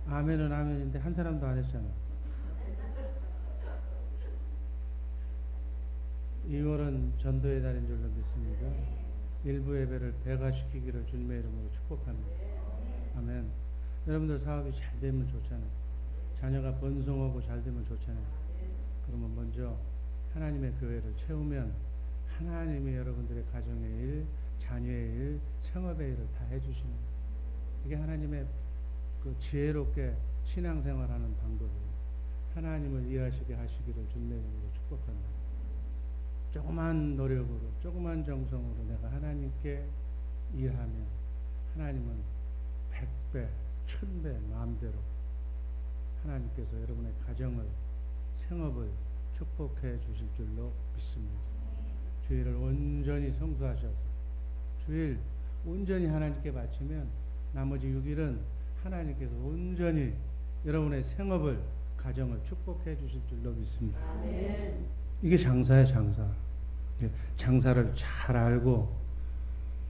아멘은 아멘인데 한 사람도 안 했잖아. 2월은 전도의 달인 줄로 믿습니다. 일부 예배를 배가시키기를 주님의 이름으로 축복합니다. 아멘. 여러분들 사업이 잘 되면 좋잖아요. 자녀가 번성하고 잘 되면 좋잖아요. 그러면 먼저 하나님의 교회를 채우면 하나님이 여러분들의 가정의 일, 자녀의 일, 생업의 일을 다 해주시는 거예요. 이게 하나님의 그 지혜롭게 신앙생활하는 방법이에요. 하나님을 일하시게 하시기를 주님의 이름으로 축복합니다. 조그만 노력으로, 조그만 정성으로 내가 하나님께 일하면 하나님은 100배, 1000배, 만배로 하나님께서 여러분의 가정을, 생업을 축복해 주실 줄로 믿습니다. 주일을 온전히 성수하셔서 주일 온전히 하나님께 바치면 나머지 6일은 하나님께서 온전히 여러분의 생업을, 가정을 축복해 주실 줄로 믿습니다. 이게 장사예요, 장사. 장사를 잘 알고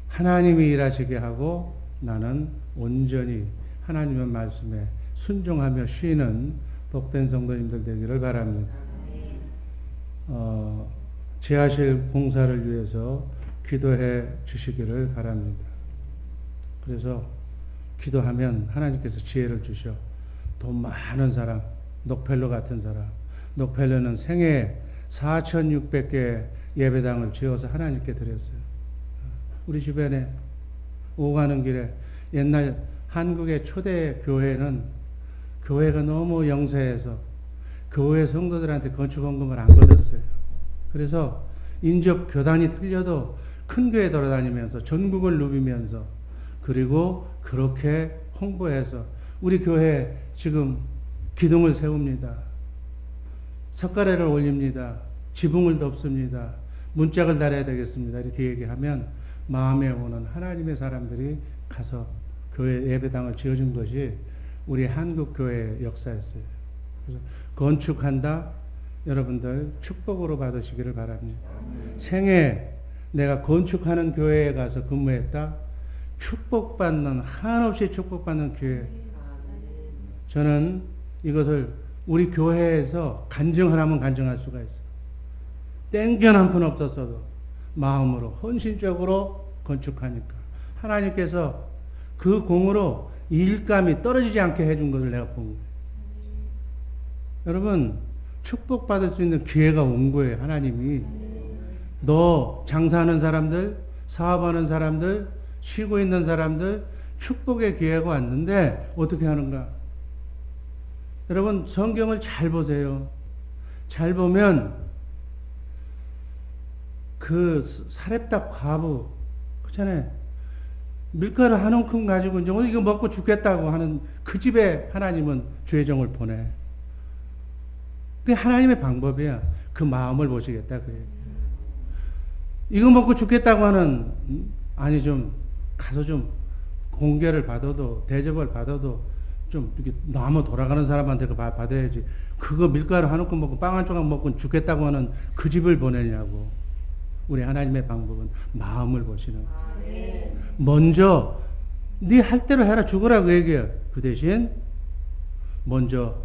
하나님이 일하시게 하고 나는 온전히 하나님의 말씀에 순종하며 쉬는 복된 성도님들 되기를 바랍니다. 지하실 공사를 위해서 기도해 주시기를 바랍니다. 그래서 기도하면 하나님께서 지혜를 주셔. 돈 많은 사람, 녹펠로 같은 사람. 녹펠로는 생애 4,600개 예배당을 지어서 하나님께 드렸어요. 우리 주변에 오가는 길에 옛날 한국의 초대 교회는 교회가 너무 영세해서 교회 성도들한테 건축헌금을 안 걷었어요. 그래서 인접 교단이 틀려도 큰 교회 돌아다니면서 전국을 누비면서 그리고 그렇게 홍보해서 우리 교회 지금 기둥을 세웁니다. 석가래를 올립니다. 지붕을 덮습니다. 문짝을 달아야 되겠습니다. 이렇게 얘기하면 마음에 오는 하나님의 사람들이 가서 교회 예배당을 지어준 것이 우리 한국 교회의 역사였어요. 그래서 건축한다. 여러분들 축복으로 받으시기를 바랍니다. 생애 내가 건축하는 교회에 가서 근무했다. 축복받는, 한없이 축복받는 교회. 저는 이것을 우리 교회에서 간증하라면 간증할 수가 있어. 땡견 한 푼 없었어도 마음으로 헌신적으로 건축하니까 하나님께서 그 공으로 일감이 떨어지지 않게 해준 것을 내가 본 거예요. 여러분 축복받을 수 있는 기회가 온 거예요. 하나님이. 너 장사하는 사람들, 사업하는 사람들, 쉬고 있는 사람들 축복의 기회가 왔는데 어떻게 하는가? 여러분 성경을 잘 보세요. 잘 보면 그 사렙다 과부 그렇잖아요. 밀가루 한 움큼 가지고 이제 오늘 이거 먹고 죽겠다고 하는 그 집에 하나님은 죄정을 보내. 그게 하나님의 방법이야. 그 마음을 보시겠다 그래. 이거 먹고 죽겠다고 하는 아니 좀 가서 좀 공개를 받아도 대접을 받아도 좀 이렇게 너무 돌아가는 사람한테 그 받아야지. 그거 밀가루 한 움큼 먹고 빵 한 조각 먹고 죽겠다고 하는 그 집을 보내냐고. 우리 하나님의 방법은 마음을 보시는 거예요. 먼저 네 할 대로 해라 죽으라고 얘기해요. 그 대신 먼저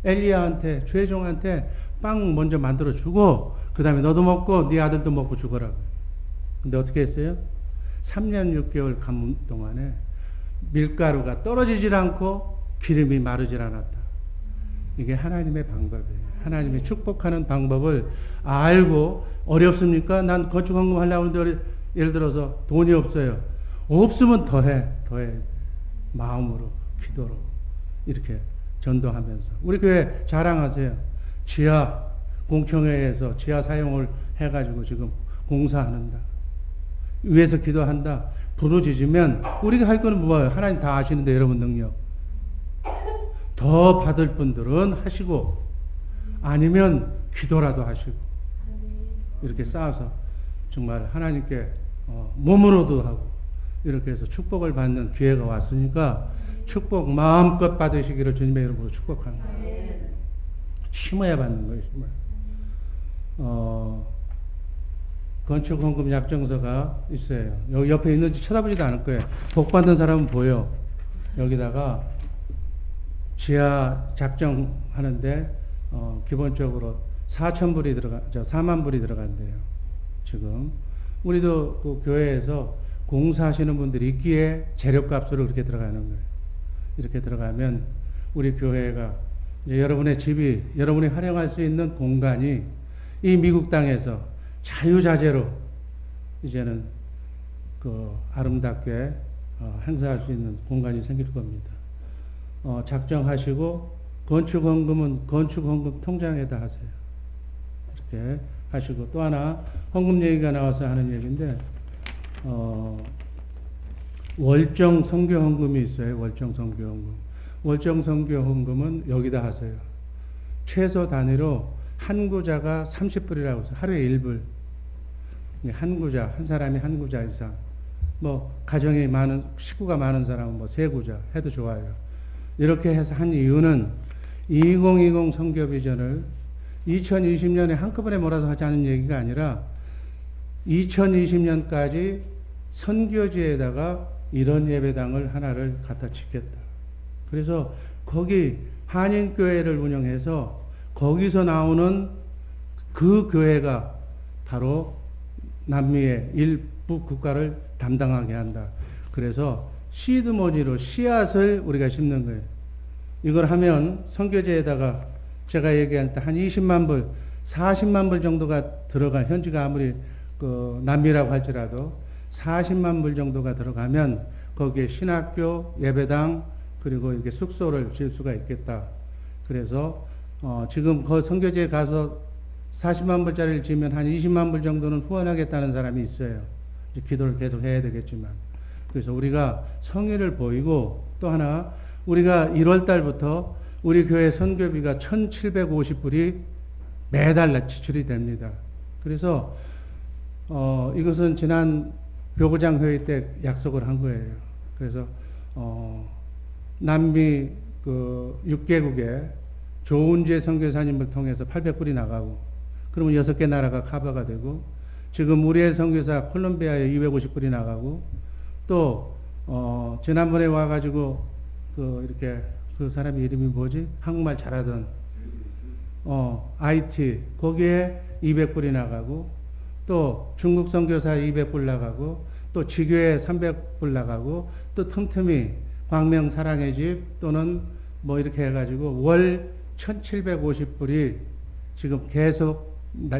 엘리야한테 죄종한테 빵 먼저 만들어 주고 그 다음에 너도 먹고 네 아들도 먹고 죽어라고. 근데 어떻게 했어요? 3년 6개월 가문 동안에 밀가루가 떨어지질 않고 기름이 마르질 않았다. 이게 하나님의 방법이에요. 하나님이 축복하는 방법을 알고 어렵습니까? 난 건축헌금 하려고 하는데 예를 들어서 돈이 없어요. 없으면 더해. 마음으로, 기도로 이렇게 전도하면서. 우리 교회 자랑하세요. 지하 공청회에서 지하 사용을 해가지고 지금 공사하는다. 위에서 기도한다. 부르짖으면 우리가 할 거는 뭐예요? 하나님 다 아시는데 여러분 능력. 더 받을 분들은 하시고 아니면 기도라도 하시고 이렇게 쌓아서 정말 하나님께 몸으로도 하고 이렇게 해서 축복을 받는 기회가 왔으니까 축복 마음껏 받으시기를 주님의 이름으로 축복합니다. 심어야 받는 거예요. 심어야. 건축헌금 약정서가 있어요. 여기 옆에 있는지 쳐다보지도 않을 거예요. 복 받는 사람은 보여. 여기다가 지하 작정하는데 기본적으로 4,000불이 4만 불이 들어간대요. 지금 우리도 그 교회에서 공사하시는 분들이 있기에 재료값으로 그렇게 들어가는 거예요. 이렇게 들어가면 우리 교회가 이제 여러분의 집이 여러분이 활용할 수 있는 공간이 이 미국 땅에서 자유자재로 이제는 그 아름답게 행사할 수 있는 공간이 생길 겁니다. 작정하시고 건축헌금은 건축헌금 통장에다 하세요. 이렇게 하시고 또 하나 헌금 얘기가 나와서 하는 얘기인데 월정 선교 헌금이 있어요. 월정 선교 헌금. 월정 선교 헌금은 여기다 하세요. 최소 단위로 한 구자가 30불이라고 해서 하루에 1불. 한 구자, 한 사람이 한 구자 이상. 뭐 가정이 많은 식구가 많은 사람은 뭐 세 구자 해도 좋아요. 이렇게 해서 한 이유는 2020 선교 비전을 2020년에 한꺼번에 몰아서 하자는 얘기가 아니라 2020년까지 선교지에다가 이런 예배당을 하나를 갖다 짓겠다. 그래서 거기 한인교회를 운영해서 거기서 나오는 그 교회가 바로 남미의 일부 국가를 담당하게 한다. 그래서 시드머니로 씨앗을 우리가 심는 거예요. 이걸 하면 선교제에다가 제가 얘기한 때 한 20만 불, 40만 불 정도가 들어가, 현지가 아무리 그 남미라고 할지라도 40만 불 정도가 들어가면 거기에 신학교, 예배당, 그리고 이렇게 숙소를 지을 수가 있겠다. 그래서 지금 그 선교제에 가서 40만 불짜리를 지으면 한 20만 불 정도는 후원하겠다는 사람이 있어요. 이제 기도를 계속 해야 되겠지만. 그래서 우리가 성의를 보이고 또 하나 우리가 1월 달부터 우리 교회 선교비가 1,750불이 매달 지출이 됩니다. 그래서 이것은 지난 교구장 회의 때 약속을 한 거예요. 그래서 남미 그 6개국에 조은재 선교사님을 통해서 800불이 나가고 그러면 6개 나라가 커버가 되고 지금 우리의 선교사 콜롬비아에 250불이 나가고 또 지난번에 와가지고 그 이렇게 그 사람의 이름이 뭐지? 한국말 잘하던 IT 거기에 200불이 나가고 또 중국 선교사 200불 나가고 또 지교에 300불 나가고 또 틈틈이 광명 사랑의 집 또는 뭐 이렇게 해가지고 월 1,750불이 지금 계속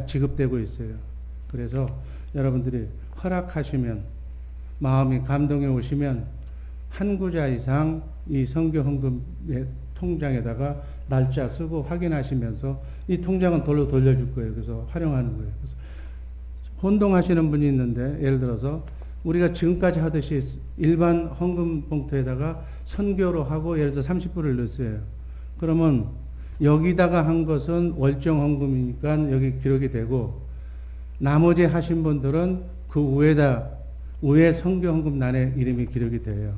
지급되고 있어요. 그래서 여러분들이 허락하시면 마음이 감동해 오시면 한 구자 이상 이 선교 헌금의 통장에다가 날짜 쓰고 확인하시면서 이 통장은 돌로 돌려줄 거예요. 그래서 활용하는 거예요. 그래서 혼동하시는 분이 있는데 예를 들어서 우리가 지금까지 하듯이 일반 헌금 봉투에다가 선교로 하고 예를 들어 30불을 넣었어요. 그러면 여기다가 한 것은 월정 헌금이니까 여기 기록이 되고 나머지 하신 분들은 그 위에 선교 헌금란에 이름이 기록이 돼요.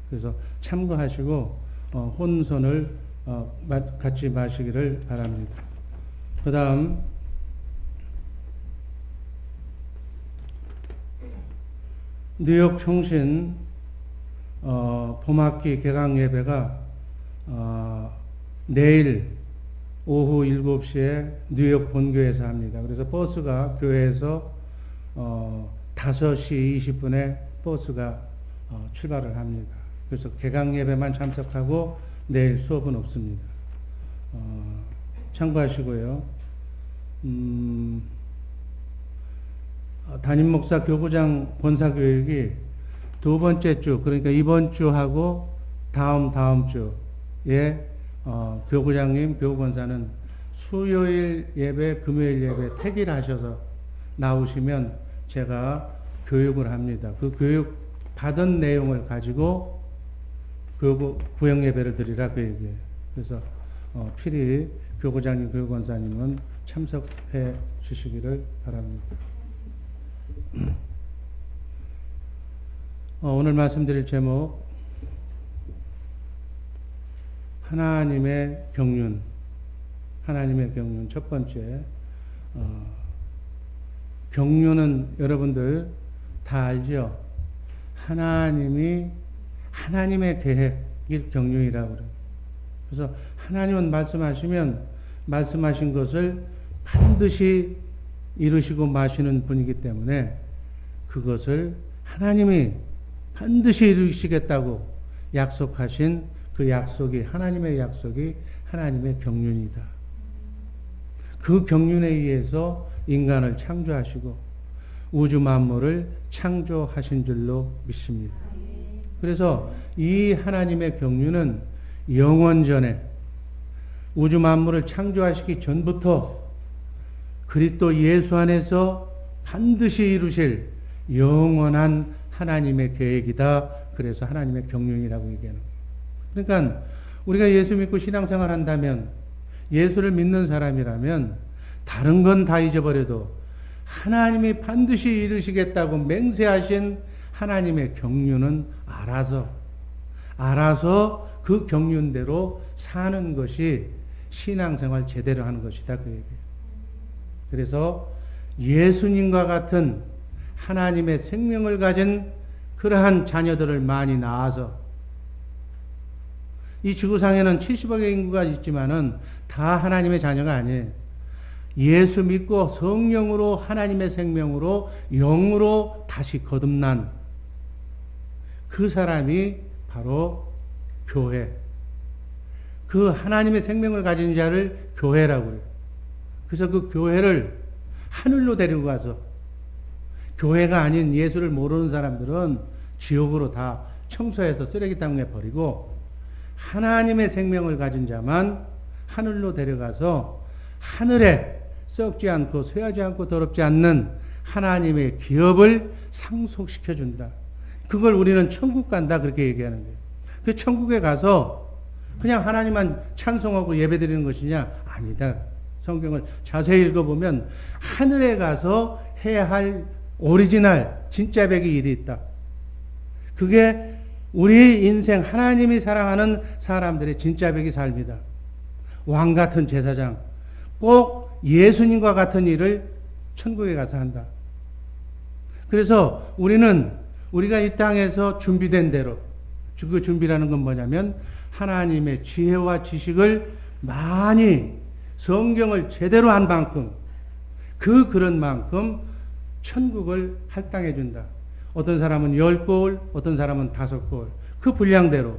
그래서 참고하시고 혼선을 갖지 마시기를 바랍니다. 그 다음 뉴욕 총신 봄학기 개강 예배가 내일 오후 7시에 뉴욕 본교에서 합니다. 그래서 버스가 교회에서 5시 20분에 버스가 출발을 합니다. 그래서 개강 예배만 참석하고 내일 수업은 없습니다. 참고하시고요. 담임 목사 교구장 본사 교육이 두 번째 주, 그러니까 이번 주하고 다음 주에 교구장님, 교구본사는 수요일 예배, 금요일 예배 택일하셔서 나오시면 제가 교육을 합니다. 그 교육 받은 내용을 가지고 구역 예배를 드리라 그 얘기예요. 그래서 필히 교구장님, 교구본사님은 참석해 주시기를 바랍니다. 오늘 말씀드릴 제목 하나님의 경륜. 하나님의 경륜. 첫 번째 경륜은 여러분들 다 알죠? 하나님의 계획이 경륜이라고 그래요. 그래서 하나님은 말씀하시면 말씀하신 것을 반드시 이루시고 마시는 분이기 때문에 그것을 하나님이 반드시 이루시겠다고 약속하신 그 약속이 하나님의 약속이 하나님의 경륜이다. 그 경륜에 의해서 인간을 창조하시고 우주 만물을 창조하신 줄로 믿습니다. 그래서 이 하나님의 경륜은 영원전에 우주 만물을 창조하시기 전부터 그리스도 예수 안에서 반드시 이루실 영원한 하나님의 계획이다. 그래서 하나님의 경륜이라고 얘기하는 거예요. 그러니까 우리가 예수 믿고 신앙생활 한다면, 예수를 믿는 사람이라면 다른 건 다 잊어버려도 하나님이 반드시 이루시겠다고 맹세하신 하나님의 경륜은 알아서 그 경륜대로 사는 것이 신앙생활 제대로 하는 것이다. 그 얘기예요. 그래서 예수님과 같은 하나님의 생명을 가진 그러한 자녀들을 많이 낳아서, 이 지구상에는 70억의 인구가 있지만은 다 하나님의 자녀가 아니에요. 예수 믿고 성령으로 하나님의 생명으로 영으로 다시 거듭난 그 사람이 바로 교회. 그 하나님의 생명을 가진 자를 교회라고 해요. 그래서 그 교회를 하늘로 데리고 가서, 교회가 아닌 예수를 모르는 사람들은 지옥으로 다 청소해서 쓰레기 땅에 버리고, 하나님의 생명을 가진 자만 하늘로 데려가서 하늘에 썩지 않고 쇠하지 않고 더럽지 않는 하나님의 기업을 상속시켜 준다. 그걸 우리는 천국 간다 그렇게 얘기하는 거예요. 그 천국에 가서 그냥 하나님만 찬송하고 예배드리는 것이냐? 아니다. 성경을 자세히 읽어보면 하늘에 가서 해야 할 오리지널 진짜 백의 일이 있다. 그게 우리 인생 하나님이 사랑하는 사람들의 진짜 백의 삶이다. 왕 같은 제사장, 꼭 예수님과 같은 일을 천국에 가서 한다. 그래서 우리가 이 땅에서 준비된 대로, 그 준비라는 건 뭐냐면 하나님의 지혜와 지식을 많이 성경을 제대로 한 만큼, 그런 만큼 천국을 할당해 준다. 어떤 사람은 10골, 어떤 사람은 5골. 그 분량대로.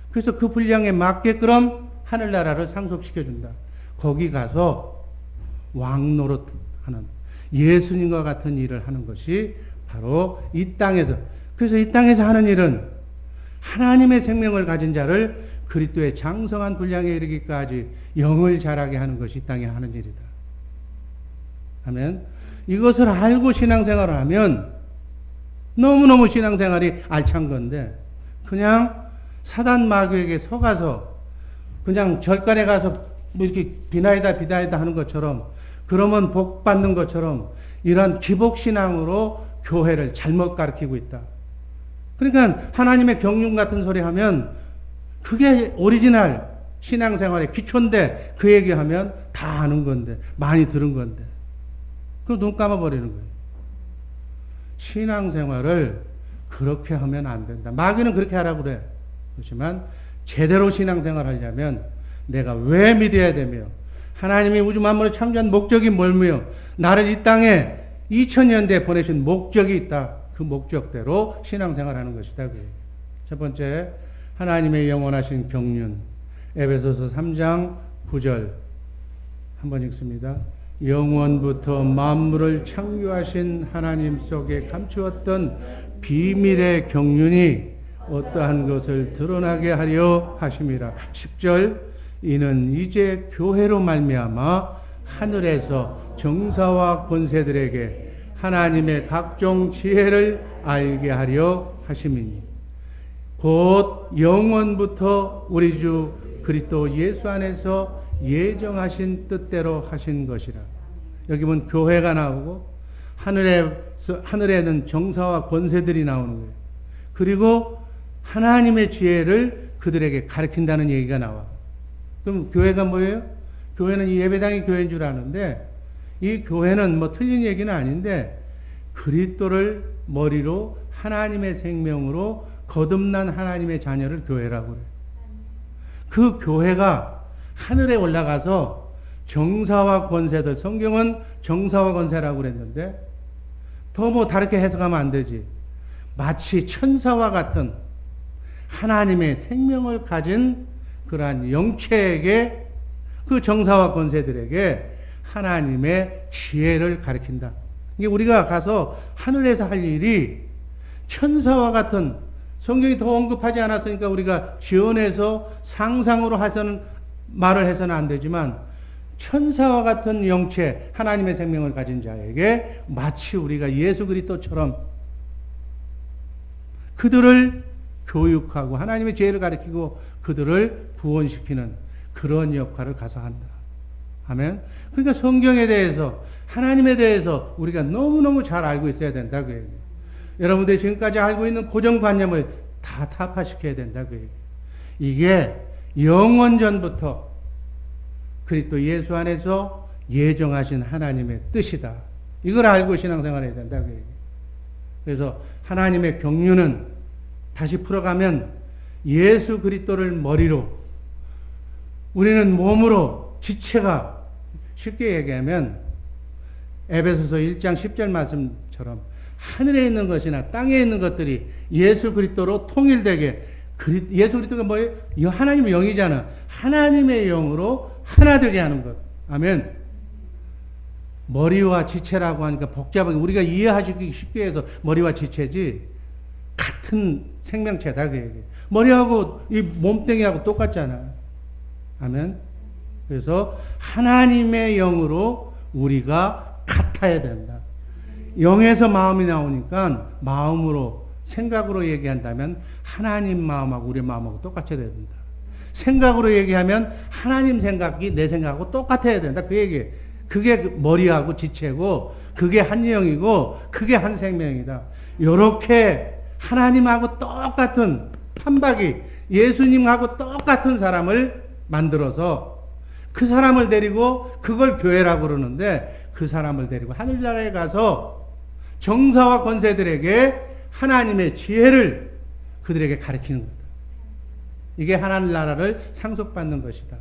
그래서 그 분량에 맞게끔 하늘나라를 상속시켜 준다. 거기 가서 왕 노릇하는 예수님과 같은 일을 하는 것이 바로 이 땅에서. 그래서 이 땅에서 하는 일은 하나님의 생명을 가진 자를 그리스도의 장성한 분량에 이르기까지 영을 자라게 하는 것이 이 땅에 하는 일이다. 아멘. 이것을 알고 신앙생활을 하면 너무너무 신앙생활이 알찬 건데, 그냥 사단 마귀에게 속아서 그냥 절간에 가서 뭐 이렇게 비나이다 하는 것처럼, 그러면 복 받는 것처럼 이런 기복신앙으로 교회를 잘못 가르치고 있다. 그러니까 하나님의 경륜 같은 소리 하면 그게 오리지널 신앙생활의 기초인데, 그 얘기하면 다 아는 건데, 많이 들은 건데, 그럼 눈 감아버리는 거예요. 신앙생활을 그렇게 하면 안 된다. 마귀는 그렇게 하라고 그래. 그렇지만 제대로 신앙생활 하려면 내가 왜 믿어야 되며, 하나님이 우주 만물을 창조한 목적이 뭘며, 나를 이 땅에 2000년대에 보내신 목적이 있다. 그 목적대로 신앙생활 하는 것이다. 첫 번째, 하나님의 영원하신 경륜. 에베소서 3장 9절 한번 읽습니다. 영원부터 만물을 창조하신 하나님 속에 감추었던 비밀의 경륜이 어떠한 것을 드러나게 하려 하심이라. 10절, 이는 이제 교회로 말미암아 하늘에서 정사와 권세들에게 하나님의 각종 지혜를 알게 하려 하심이니, 곧 영원부터 우리 주 그리스도 예수 안에서 예정하신 뜻대로 하신 것이라. 여기 보면 교회가 나오고 하늘에는 정사와 권세들이 나오는 거예요. 그리고 하나님의 지혜를 그들에게 가르친다는 얘기가 나와. 그럼 교회가 뭐예요? 교회는 이 예배당이 교회인 줄 아는데, 이 교회는 뭐 틀린 얘기는 아닌데 그리스도를 머리로 하나님의 생명으로 거듭난 하나님의 자녀를 교회라고 그래요. 그 교회가 하늘에 올라가서 정사와 권세들, 성경은 정사와 권세라고 그랬는데 더 뭐 다르게 해석하면 안 되지. 마치 천사와 같은 하나님의 생명을 가진 그러한 영체에게, 그 정사와 권세들에게 하나님의 지혜를 가르친다. 이게 우리가 가서 하늘에서 할 일이 천사와 같은, 성경이 더 언급하지 않았으니까 우리가 지어내서 상상으로 해서는 말을 해서는 안 되지만, 천사와 같은 영체, 하나님의 생명을 가진 자에게 마치 우리가 예수 그리스도처럼 그들을 교육하고 하나님의 지혜를 가르치고 그들을 구원시키는 그런 역할을 가서 한다. 아멘. 그러니까 성경에 대해서, 하나님에 대해서 우리가 너무너무 잘 알고 있어야 된다. 그 얘기예요. 여러분들이 지금까지 알고 있는 고정관념을 다 타파시켜야 된다. 그 얘기예요. 이게 영원전부터 그리스도 예수 안에서 예정하신 하나님의 뜻이다. 이걸 알고 신앙생활 해야 된다. 그 얘기예요. 그래서 하나님의 경륜은 다시 풀어가면 예수 그리스도를 머리로, 우리는 몸으로, 지체가, 쉽게 얘기하면 에베소서 1장 10절 말씀처럼 하늘에 있는 것이나 땅에 있는 것들이 예수 그리스도로 통일되게, 예수 그리스도가 뭐예요? 하나님의 영이잖아. 하나님의 영으로 하나 되게 하는 것. 아멘. 머리와 지체라고 하니까 복잡하게 우리가 이해하시기 쉽게 해서 머리와 지체지, 같은 생명체다 그 얘기. 머리하고 이 몸뚱이하고 똑같잖아. 아멘. 그래서 하나님의 영으로 우리가 같아야 된다. 영에서 마음이 나오니까 마음으로, 생각으로 얘기한다면 하나님 마음하고 우리 마음하고 똑같아야 된다. 생각으로 얘기하면 하나님 생각이 내 생각하고 똑같아야 된다. 그 얘기. 그게 머리하고 지체고, 그게 한 영이고, 그게 한 생명이다. 요렇게 하나님하고 똑같은 판박이, 예수님하고 똑같은 사람을 만들어서 그 사람을 데리고, 그걸 교회라고 그러는데, 그 사람을 데리고 하늘나라에 가서 정사와 권세들에게 하나님의 지혜를 그들에게 가르치는 거다. 이게 하늘나라를 상속받는 것이다.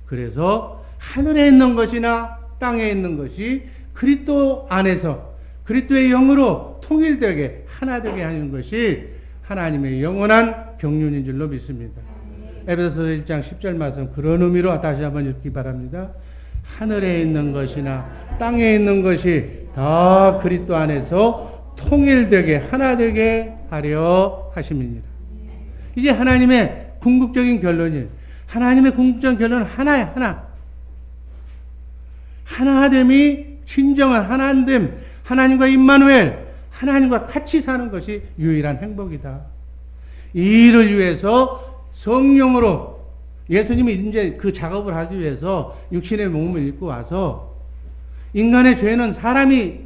그래서 하늘에 있는 것이나 땅에 있는 것이 그리스도 안에서 그리스도의 영으로 통일되게 하나 되게 하는 것이 하나님의 영원한 경륜인 줄로 믿습니다. 에베소서 1장 10절 말씀, 그런 의미로 다시 한번 읽기 바랍니다. 하늘에 있는 것이나 땅에 있는 것이 다 그리스도 안에서 통일되게 하나 되게 하려 하심입니다. 이게 하나님의 궁극적인 결론이에요. 하나님의 궁극적인 결론은 하나야, 하나. 하나됨이 진정한 하나됨, 하나님과 임마누엘, 하나님과 같이 사는 것이 유일한 행복이다. 이 일을 위해서 성령으로 예수님이 이제 그 작업을 하기 위해서 육신의 몸을 입고 와서, 인간의 죄는 사람이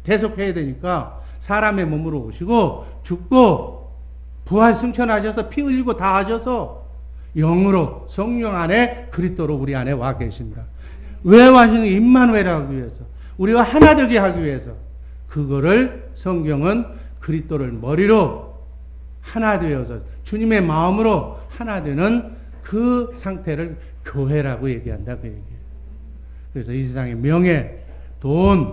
대속해야 되니까 사람의 몸으로 오시고 죽고 부활 승천하셔서 피 흘리고 다 하셔서 영으로 성령 안에 그리스도로 우리 안에 와 계신다. 왜 와시는 임마누엘 하기 위해서, 우리와 하나 되게 하기 위해서. 그거를 성경은 그리스도를 머리로 하나 되어서 주님의 마음으로 하나 되는 그 상태를 교회라고 얘기한다 그 얘기예요. 그래서 이 세상의 명예, 돈,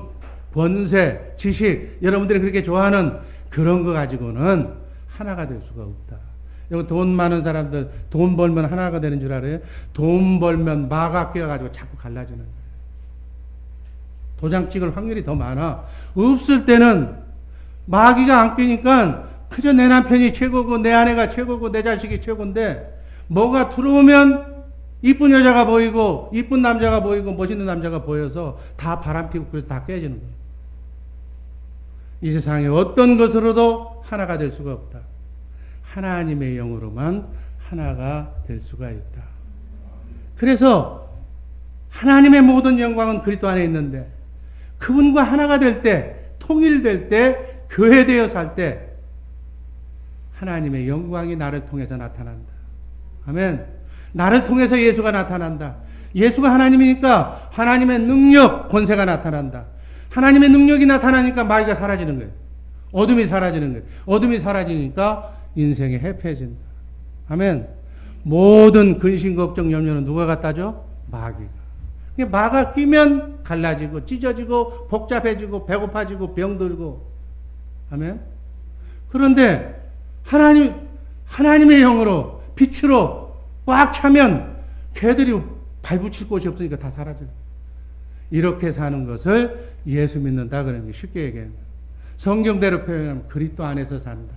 권세, 지식, 여러분들이 그렇게 좋아하는 그런 거 가지고는 하나가 될 수가 없다. 여기 돈 많은 사람들 돈 벌면 하나가 되는 줄 알아요? 돈 벌면 마가 끼어가지고 자꾸 갈라지는 거예요. 도장 찍을 확률이 더 많아. 없을 때는 마귀가 안 끼니까 그저 내 남편이 최고고 내 아내가 최고고 내 자식이 최고인데, 뭐가 들어오면 이쁜 여자가 보이고 이쁜 남자가 보이고 멋있는 남자가 보여서 다 바람피고 그래서 다 깨지는 거예요. 이 세상에 어떤 것으로도 하나가 될 수가 없다. 하나님의 영으로만 하나가 될 수가 있다. 그래서 하나님의 모든 영광은 그리스도 안에 있는데, 그분과 하나가 될 때, 통일될 때, 교회되어 살 때 하나님의 영광이 나를 통해서 나타난다. 아멘. 나를 통해서 예수가 나타난다. 예수가 하나님이니까 하나님의 능력, 권세가 나타난다. 하나님의 능력이 나타나니까 마귀가 사라지는 거예요. 어둠이 사라지는 거예요. 어둠이 사라지니까 인생이 해피해진다. 아멘. 모든 근심, 걱정, 염려는 누가 갖다 줘? 마귀가. 마가 끼면 갈라지고 찢어지고 복잡해지고 배고파지고 병들고. 아멘. 그런데 하나님의 영으로 빛으로 꽉 차면 걔들이 발붙일 곳이 없으니까 다 사라져요. 이렇게 사는 것을 예수 믿는다 그러는 게 쉽게 얘기합니다. 성경대로 표현하면 그리스도 안에서 산다.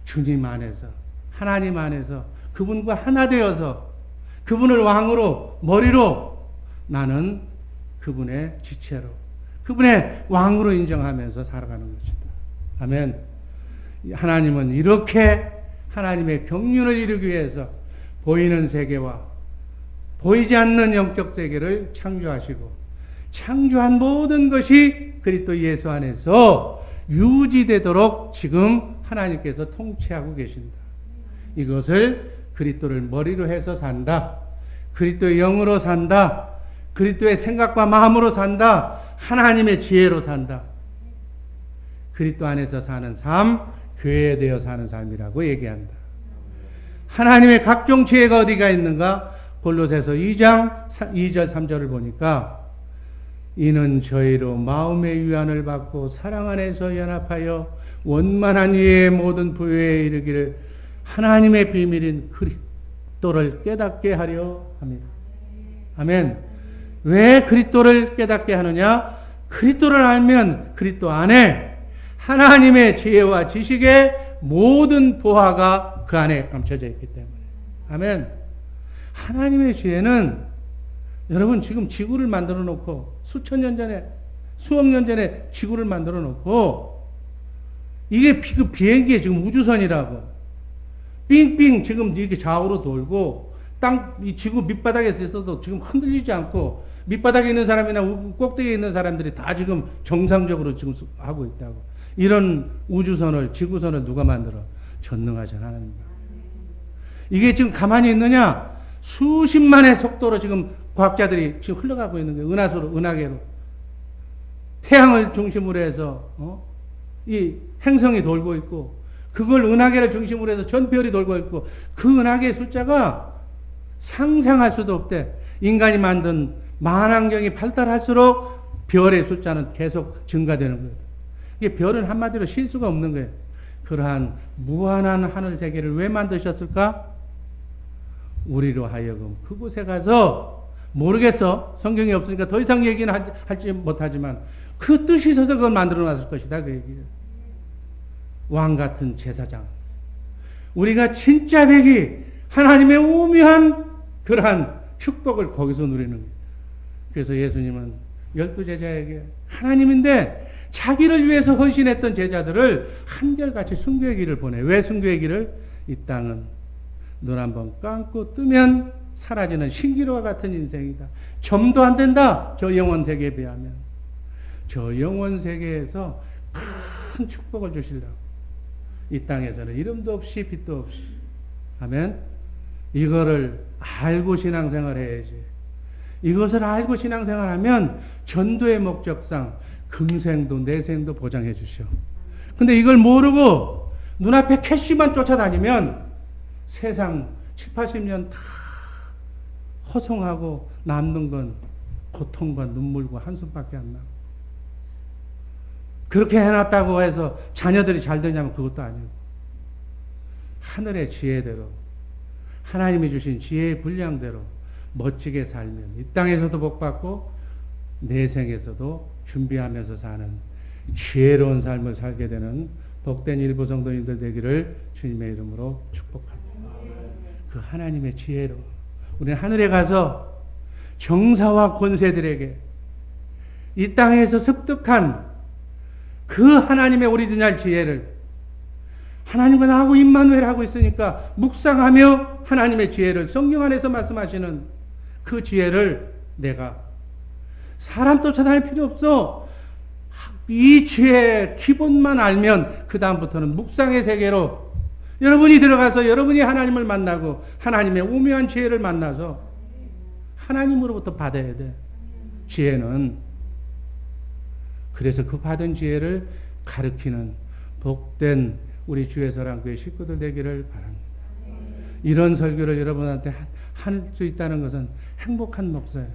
주님 안에서, 하나님 안에서 그분과 하나 되어서 그분을 왕으로, 머리로, 나는 그분의 지체로, 그분의 왕으로 인정하면서 살아가는 것이다. 아멘. 하나님은 이렇게 하나님의 경륜을 이루기 위해서 보이는 세계와 보이지 않는 영적 세계를 창조하시고 창조한 모든 것이 그리스도 예수 안에서 유지되도록 지금 하나님께서 통치하고 계신다. 이것을 그리스도를 머리로 해서 산다. 그리스도의 영으로 산다. 그리스도의 생각과 마음으로 산다. 하나님의 지혜로 산다. 그리스도 안에서 사는 삶, 교회에 되어 사는 삶이라고 얘기한다. 하나님의 각종 지혜가 어디가 있는가? 골로새서 2장 2절 3절을 보니까 이는 저희로 마음의 위안을 받고 사랑 안에서 연합하여 원만한 이의 모든 부요에 이르기를 하나님의 비밀인 그리스도를 깨닫게 하려 합니다. 아멘. 왜 그리스도를 깨닫게 하느냐? 그리스도를 알면 그리스도 안에 하나님의 지혜와 지식의 모든 보화가 그 안에 감춰져 있기 때문에. 아멘. 하나님의 지혜는 여러분 지금 지구를 만들어 놓고 수천 년 전에, 수억 년 전에 지구를 만들어 놓고 이게 그 비행기에 지금 우주선이라고 빙빙 지금 이렇게 좌우로 돌고 이 지구 밑바닥에 있어도 지금 흔들리지 않고 밑바닥에 있는 사람이나 꼭대기에 있는 사람들이 다 지금 정상적으로 지금 하고 있다고. 이런 우주선을, 지구선을 누가 만들어? 전능하신 하나님입니다. 이게 지금 가만히 있느냐? 수십만의 속도로 지금 과학자들이 지금 흘러가고 있는 거예요. 은하계로. 태양을 중심으로 해서, 이 행성이 돌고 있고, 그걸 은하계를 중심으로 해서 전별이 돌고 있고, 그 은하계의 숫자가 상상할 수도 없대. 인간이 만든 만환경이 발달할수록 별의 숫자는 계속 증가되는 거예요. 이게 별은 한마디로 쉴 수가 없는 거예요. 그러한 무한한 하늘 세계를 왜 만드셨을까? 우리로 하여금 그곳에 가서 모르겠어. 성경이 없으니까 더 이상 얘기는 하지 못하지만 그 뜻이 있어서 그걸 만들어 놨을 것이다. 그 얘기죠. 왕 같은 제사장. 우리가 진짜 백이 하나님의 오묘한 그러한 축복을 거기서 누리는 거예요. 그래서 예수님은 12제자에게 하나님인데 자기를 위해서 헌신했던 제자들을 한결같이 순교의 길을 보내. 왜 순교의 길을? 이 땅은 눈 한번 감고 뜨면 사라지는 신기루와 같은 인생이다. 점도 안 된다. 저 영원 세계에 비하면. 저 영원 세계에서 큰 축복을 주시려고. 이 땅에서는 이름도 없이 빛도 없이. 아멘. 이거를 알고 신앙생활 해야지. 이것을 알고 신앙생활하면 전도의 목적상 금생도 내생도 보장해 주셔. 근데 이걸 모르고 눈앞에 캐시만 쫓아다니면 세상 7, 80년 다 허송하고 남는 건 고통과 눈물과 한숨밖에 안 나고. 그렇게 해놨다고 해서 자녀들이 잘 되냐면 그것도 아니고 하늘의 지혜대로 하나님이 주신 지혜의 분량대로 멋지게 살면 이 땅에서도 복받고 내생에서도 준비하면서 사는 지혜로운 삶을 살게 되는 복된 일부 성도님들 되기를 주님의 이름으로 축복합니다. 그 하나님의 지혜로 우리는 하늘에 가서 정사와 권세들에게 이 땅에서 습득한 그 하나님의 오리지널 지혜를 하나님과 나하고 임마누엘 하고 있으니까 묵상하며 하나님의 지혜를 성경 안에서 말씀하시는 그 지혜를 내가 사람 쫓아다닐 필요 없어. 이 지혜의 기본만 알면 그 다음부터는 묵상의 세계로 여러분이 들어가서 여러분이 하나님을 만나고 하나님의 오묘한 지혜를 만나서 하나님으로부터 받아야 돼. 지혜는. 그래서 그 받은 지혜를 가르치는 복된 우리 주의 사랑교회 식구들 되기를 바랍니다. 이런 설교를 여러분한테 할 수 있다는 것은 행복한 목사예요.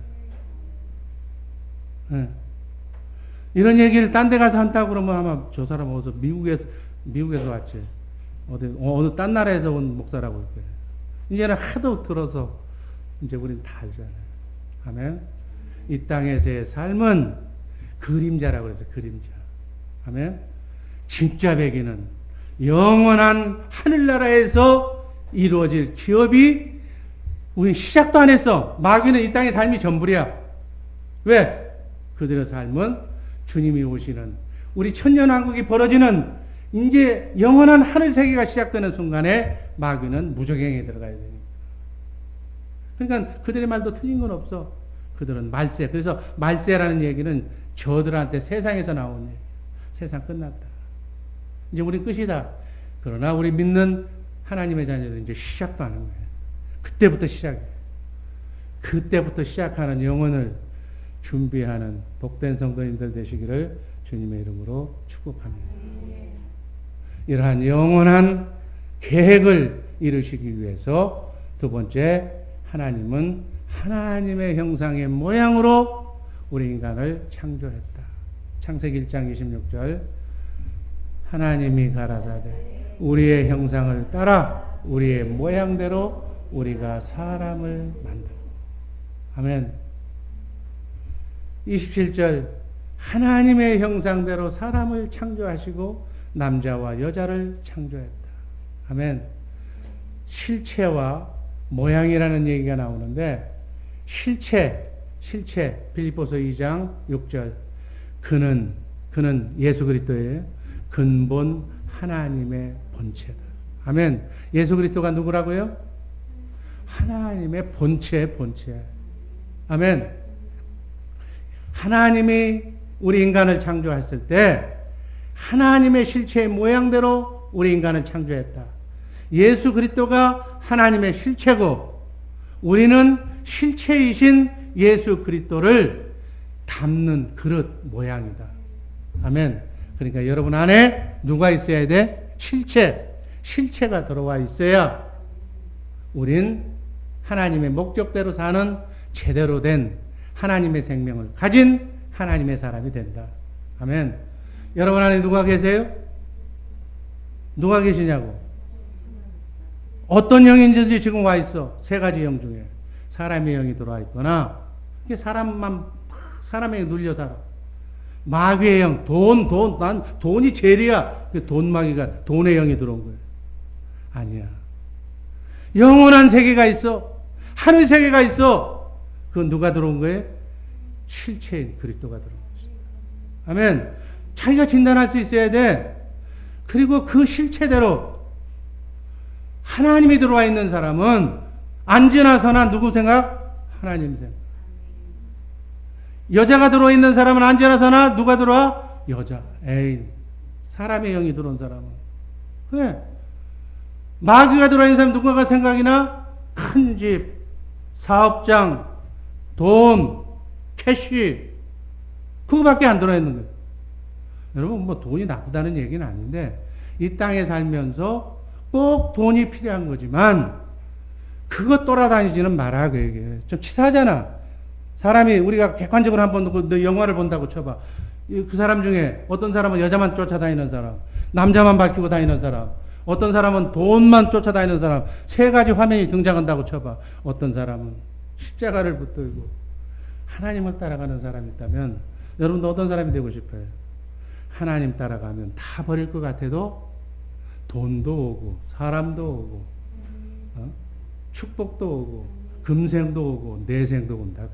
네. 이런 얘기를 딴 데 가서 한다고 그러면 아마 저 사람 어디서 미국에서 왔지. 어느 딴 나라에서 온 목사라고 할 거예요. 이제는 하도 들어서 이제 우린 다 알잖아요. 아멘. 이 땅에서의 삶은 그림자라고 그래서 그림자. 아멘. 진짜 배기는 영원한 하늘나라에서 이루어질 기업이 우린 시작도 안 했어. 마귀는 이 땅의 삶이 전부야. 왜? 그들의 삶은 주님이 오시는 우리 천년왕국이 벌어지는 이제 영원한 하늘 세계가 시작되는 순간에 마귀는 무적행에 들어가야 되니까. 그러니까 그들의 말도 틀린 건 없어. 그들은 말세. 그래서 말세라는 얘기는 저들한테 세상에서 나온 얘기. 세상 끝났다. 이제 우리 끝이다. 그러나 우리 믿는 하나님의 자녀들은 이제 시작도 하는 거예요. 그때부터 시작이에요. 그때부터 시작하는 영혼을 준비하는 복된 성도님들 되시기를 주님의 이름으로 축복합니다. 이러한 영원한 계획을 이루시기 위해서 두 번째, 하나님은 하나님의 형상의 모양으로 우리 인간을 창조했다. 창세기 1장 26절 하나님이 가라사대 우리의 형상을 따라 우리의 모양대로 우리가 사람을 만들고. 아멘. 27절 하나님의 형상대로 사람을 창조하시고 남자와 여자를 창조했다. 아멘. 실체와 모양이라는 얘기가 나오는데 실체 빌립보서 2장 6절 그는 예수 그리스도의 근본 하나님의 본체다. 아멘. 예수 그리스도가 누구라고요? 하나님의 본체. 아멘. 하나님이 우리 인간을 창조했을 때 하나님의 실체의 모양대로 우리 인간을 창조했다. 예수 그리스도가 하나님의 실체고 우리는 실체이신 예수 그리스도를 담는 그릇 모양이다. 아멘. 그러니까 여러분 안에 누가 있어야 돼? 실체가 들어와 있어야 우린 하나님의 목적대로 사는 제대로 된 하나님의 생명을 가진 하나님의 사람이 된다. 아멘. 여러분 안에 누가 계세요? 누가 계시냐고? 어떤 영인지 지금 와 있어. 세 가지 영 중에. 사람의 영이 들어와 있거나, 사람에게 눌려 살아. 마귀의 영, 난 돈이 제일이야. 돈마귀가, 돈의 영이 들어온 거예요. 아니야. 영원한 세계가 있어. 하늘 세계가 있어. 그건 누가 들어온 거예요? 실체인 그리스도가 들어온 것이다. 아멘. 자기가 진단할 수 있어야 돼. 그리고 그 실체대로 하나님이 들어와 있는 사람은 앉으나 서나 누구 생각? 하나님 생각. 여자가 들어와 있는 사람은 앉으나 서나 누가 들어와? 여자, 애인. 사람의 영이 들어온 사람은. 그래. 마귀가 들어와 있는 사람 누가 생각이나? 큰 집, 사업장, 돈, 캐시. 그거밖에 안 들어와 있는 거예요. 여러분, 뭐 돈이 나쁘다는 얘기는 아닌데, 이 땅에 살면서 꼭 돈이 필요한 거지만, 그거 돌아다니지는 마라, 그 얘기예요. 좀 치사하잖아. 사람이, 우리가 객관적으로 한번 너 영화를 본다고 쳐봐. 그 사람 중에 어떤 사람은 여자만 쫓아다니는 사람, 남자만 밝히고 다니는 사람, 어떤 사람은 돈만 쫓아다니는 사람, 세 가지 화면이 등장한다고 쳐봐. 어떤 사람은 십자가를 붙들고 하나님을 따라가는 사람이 있다면, 여러분도 어떤 사람이 되고 싶어요? 하나님 따라가면 다 버릴 것 같아도 돈도 오고 사람도 오고 축복도 오고 금생도 오고 내생도 온다.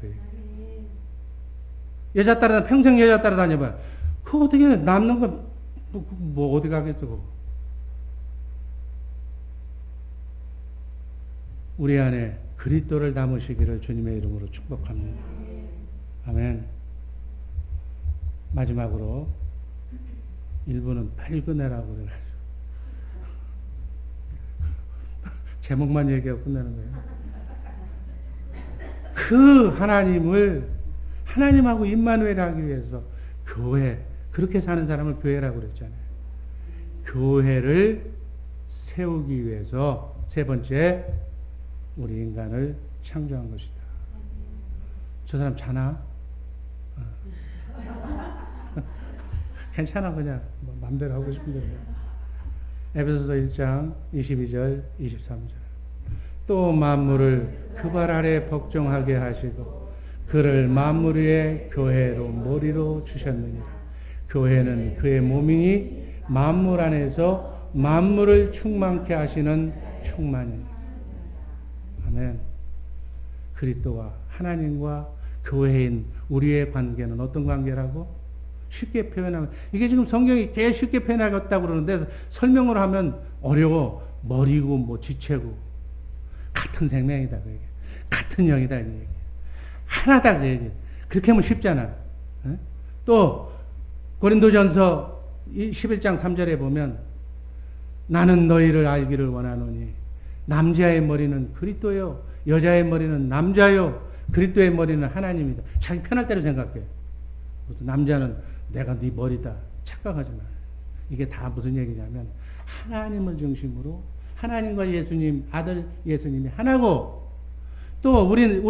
여자 따라 평생 여자 따라다녀봐. 그거 어떻게 남는 거 뭐 어디 가겠어? 그거. 우리 안에 그리스도를 담으시기를 주님의 이름으로 축복합니다. 아멘. 마지막으로 1부는 빨리 끝내라고 그래가지고 제목만 얘기하고 끝내는 거예요. 그 하나님을 하나님하고 임마누엘 하기 위해서 교회, 그렇게 사는 사람을 교회라고 그랬잖아요. 교회를 세우기 위해서 세 번째, 우리 인간을 창조한 것이다. 저 사람 자나? 괜찮아, 그냥 뭐 맘대로 하고 싶은데. 에베소서 1장 22절 23절. 또 만물을 그 발 아래 복종하게 하시고 그를 만물 위에 교회로 머리로 주셨느니라. 교회는 그의 몸이니 만물 안에서 만물을 충만케 하시는 충만이니라. 아멘. 그리스도와 하나님과 교회인 우리의 관계는 어떤 관계라고? 쉽게 표현하면, 이게 지금 성경이 제일 쉽게 표현하겠다고 그러는데 설명을 하면 어려워. 머리고 뭐 지체고 같은 생명이다 그 얘기. 같은 영이다 이 얘기. 하나다 그 얘기. 그렇게 하면 쉽잖아. 또 고린도전서 11장 3절에 보면 나는 너희를 알기를 원하노니 남자의 머리는 그리스도요 여자의 머리는 남자요 그리스도의 머리는 하나님이다. 자기 편할 대로 생각해. 남자는 내가 네 머리다 착각하지 마. 이게 다 무슨 얘기냐면 하나님을 중심으로 하나님과 예수님 아들 예수님이 하나고, 또 우린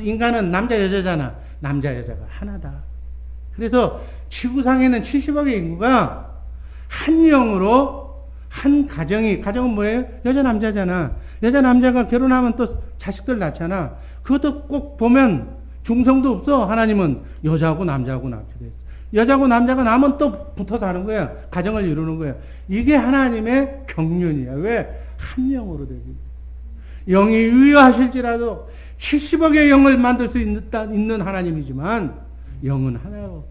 인간은 남자 여자잖아. 남자 여자가 하나다. 그래서 지구상에는 70억의 인구가 한 영으로 한 가정은 뭐예요? 여자 남자잖아. 여자 남자가 결혼하면 또 자식들 낳잖아. 그것도 꼭 보면 중성도 없어. 하나님은 여자하고 남자하고 낳게 돼 있어. 여자하고 남자가 낳으면 또 붙어 사는 거야. 가정을 이루는 거야. 이게 하나님의 경륜이야. 왜? 한 영으로 되기. 영이 유효하실지라도 70억의 영을 만들 수 있는 하나님이지만 영은 하나로.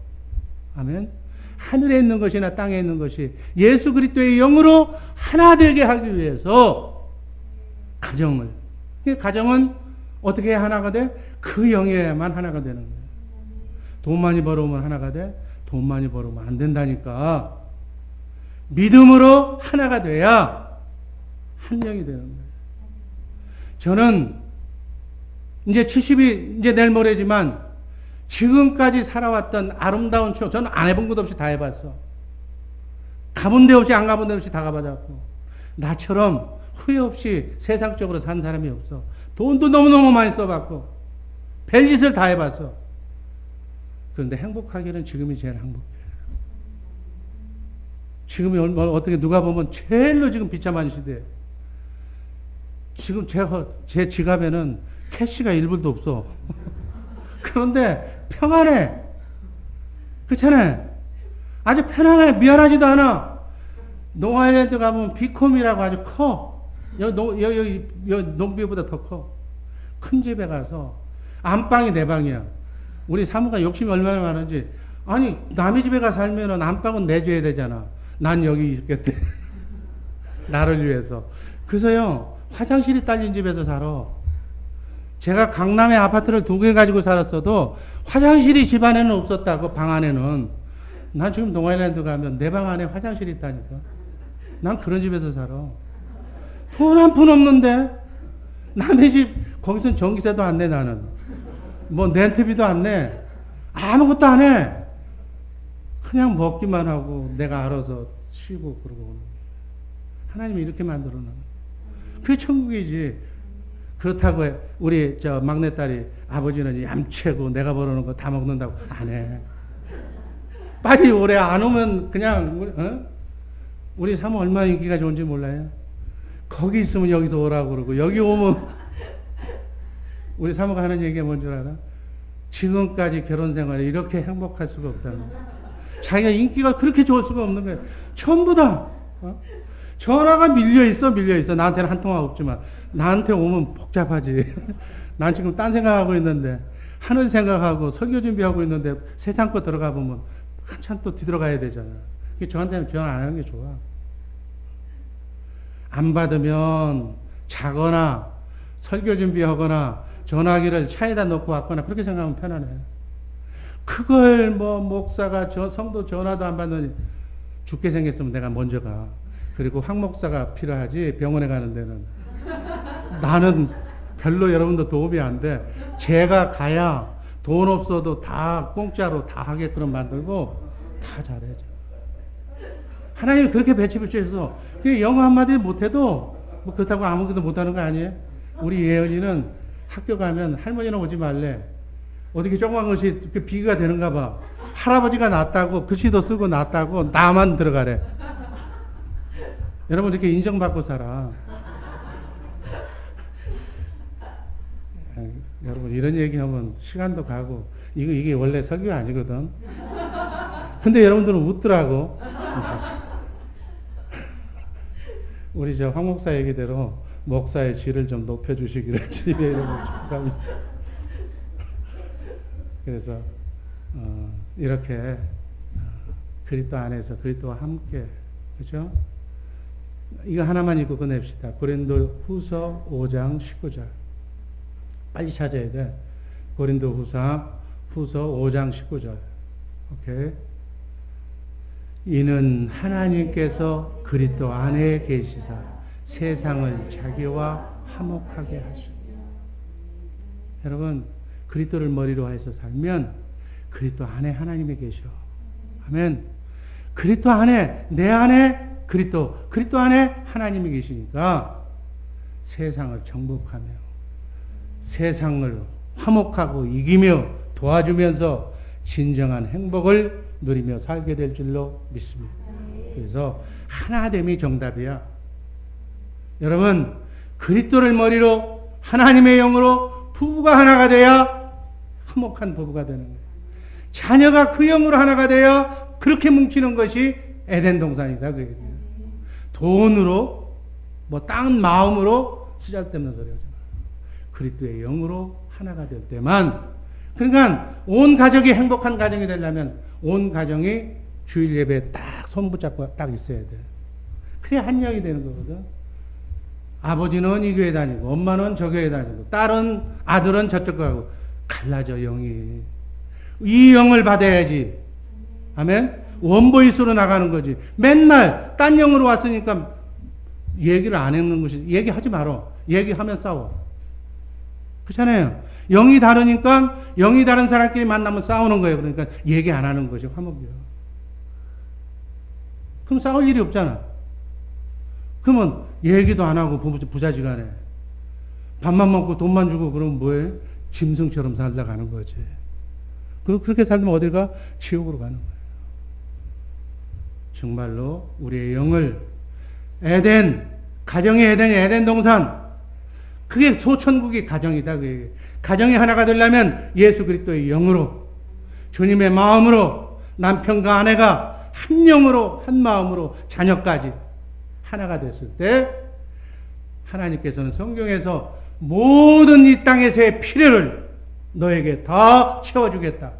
아멘. 하늘에 있는 것이나 땅에 있는 것이 예수 그리스도의 영으로 하나 되게 하기 위해서 가정은 어떻게 하나가 돼? 그 영에만 하나가 되는 거예요. 돈 많이 벌어오면 하나가 돼? 돈 많이 벌어오면 안 된다니까. 믿음으로 하나가 돼야 한 영이 되는 거예요. 저는 이제 70이 이제 내일 모레지만 지금까지 살아왔던 아름다운 추억, 저는 안 해본 것 없이 다 해봤어. 가본 데 없이 안 가본 데 없이 다 가봐갖고 나처럼 후회 없이 세상적으로 산 사람이 없어. 돈도 너무너무 많이 써봤고 별짓을 다 해봤어. 그런데 행복하기는 지금이 제일 행복해. 지금이 어떻게 누가 보면 제일로 지금 비참한 시대. 지금 제 지갑에는 캐시가 1불도 없어. 그런데 평안해. 그렇잖아요. 아주 편안해. 미안하지도 않아. 농아일랜드 가보면 비콤이라고 아주 커. 여기 농비보다 더 커. 큰 집에 가서 안방이 내 방이야. 우리 사모가 욕심이 얼마나 많은지. 아니 남의 집에 가 살면은 안방은 내줘야 되잖아. 난 여기 있겠대. 나를 위해서. 그래서요 화장실이 딸린 집에서 살아. 제가 강남에 아파트를 2개 가지고 살았어도 화장실이 집 안에는 없었다. 그 방 안에는. 난 지금 동아일랜드 가면 내 방 안에 화장실이 있다니까. 난 그런 집에서 살아. 돈 한 푼 없는데 남의 집 거기선 전기세도 안 내. 나는 뭐 렌트비도 안 내. 아무것도 안 해. 그냥 먹기만 하고 내가 알아서 쉬고 그러고. 하나님이 이렇게 만들어 놔. 그게 천국이지. 그렇다고 우리 막내딸이 아버지는 얌체고 내가 벌어놓은 거 다 먹는다고 안 해. 빨리 오래 안 오면 그냥 우리 사모 얼마나 인기가 좋은지 몰라요? 거기 있으면 여기서 오라고 그러고 여기 오면 우리 사모가 하는 얘기가 뭔 줄 알아? 지금까지 결혼 생활에 이렇게 행복할 수가 없다는 거야. 자기가 인기가 그렇게 좋을 수가 없는 거야. 전부 다 전화가 밀려있어. 나한테는 한 통화 없지만 나한테 오면 복잡하지. 난 지금 딴 생각하고 있는데 하늘 생각하고 설교 준비하고 있는데 세상 거 들어가 보면 한참 또 뒤들어가야 되잖아. 저한테는 전화 안 하는 게 좋아. 안 받으면 자거나 설교 준비하거나 전화기를 차에다 놓고 왔거나 그렇게 생각하면 편안해. 그걸 목사가 성도 전화도 안 받느니 죽게 생겼으면 내가 먼저 가. 그리고 황 목사가 필요하지 병원에 가는 데는. 나는 별로 여러분도 도움이 안 돼. 제가 가야 돈 없어도 다 공짜로 다 하게끔 만들고 다 잘해줘. 하나님이 그렇게 배치해주셔서 영어 한마디 못해도 뭐 그렇다고 아무것도 못하는 거 아니에요? 우리 예언이는 학교 가면 할머니는 오지 말래. 어떻게 조그만 것이 비교가 되는가 봐. 할아버지가 낫다고 글씨도 쓰고 낫다고 나만 들어가래. 여러분 이렇게 인정받고 살아. 여러분 이런 얘기하면 시간도 가고 이게 원래 설교 아니거든. 근데 여러분들은 웃더라고. 우리 저 황 목사 얘기대로 목사의 질을 좀 높여주시기를 주님의 이름으로 축복합니다. 그래서 이렇게 그리스도 안에서 그리스도와 함께 그죠? 이거 하나만 읽고 끝냅시다. 고린도 후서 5장 19절. 빨리 찾아야 돼. 고린도 후서 5장 19절. 오케이. 이는 하나님께서 그리스도 안에 계시사 세상을 자기와 화목하게 하시고. 여러분 그리스도를 머리로 해서 살면 그리스도 안에 하나님이 계셔. 아멘. 그리스도 안에 내 안에 그리스도 안에 하나님이 계시니까 세상을 정복하며 세상을 화목하고 이기며 도와주면서 진정한 행복을 누리며 살게 될 줄로 믿습니다. 그래서 하나됨이 정답이야. 여러분 그리스도를 머리로 하나님의 영으로 부부가 하나가 돼야 화목한 부부가 되는 거예요. 자녀가 그 영으로 하나가 돼야 그렇게 뭉치는 것이 에덴 동산이다. 그 얘기예요. 돈으로 땅 마음으로 쓰잘데없는 소리 하지 마. 그리스도의 영으로 하나가 될 때만, 그러니까 온 가족이 행복한 가정이 되려면 온 가정이 주일 예배에 딱 손붙잡고 딱 있어야 돼. 그래야 한 영이 되는 거거든. 아버지는 이 교회 다니고 엄마는 저 교회 다니고 딸은 아들은 저쪽 가고 갈라져 영이. 이 영을 받아야지. 아멘. 원보이스로 나가는 거지. 맨날 딴 영으로 왔으니까 얘기를 안 하는 것이, 얘기하지 마라. 얘기하면 싸워. 그렇잖아요. 영이 다르니까 영이 다른 사람끼리 만나면 싸우는 거예요. 그러니까 얘기 안 하는 것이 화목이요. 그럼 싸울 일이 없잖아. 그러면 얘기도 안 하고 부자지간에 밥만 먹고 돈만 주고 그러면 뭐해? 짐승처럼 살다 가는 거지. 그렇게 살면 어딜 가? 지옥으로 가는 거예요. 정말로 우리의 영을 가정의 에덴 동산, 그게 소천국의 가정이다. 그게. 가정이 하나가 되려면 예수 그리스도의 영으로, 주님의 마음으로, 남편과 아내가 한 영으로, 한 마음으로, 자녀까지 하나가 됐을 때 하나님께서는 성경에서 모든 이 땅에서의 필요를 너에게 다 채워주겠다.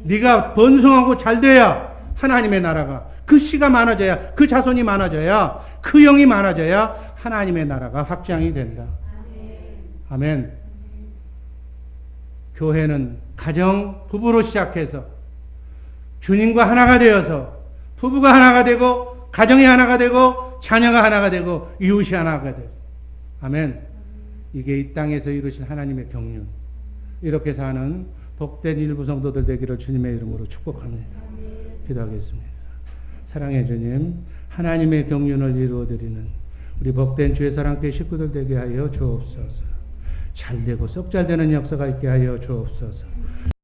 네가 번성하고 잘 돼야 하나님의 나라가, 그 씨가 많아져야, 그 자손이 많아져야, 그 영이 많아져야 하나님의 나라가 확장이 된다. 아멘. 교회는 가정, 부부로 시작해서 주님과 하나가 되어서 부부가 하나가 되고 가정이 하나가 되고 자녀가 하나가 되고 이웃이 하나가 되고. 아멘. 이게 이 땅에서 이루신 하나님의 경륜. 이렇게 사는 복된 일부 성도들 되기를 주님의 이름으로 축복합니다. 기도하겠습니다. 사랑의 주님, 하나님의 경륜을 이루어드리는 우리 복된 주의 사랑교회 식구들 되게 하여 주옵소서. 잘되고 썩잘되는 역사가 있게 하여 주옵소서.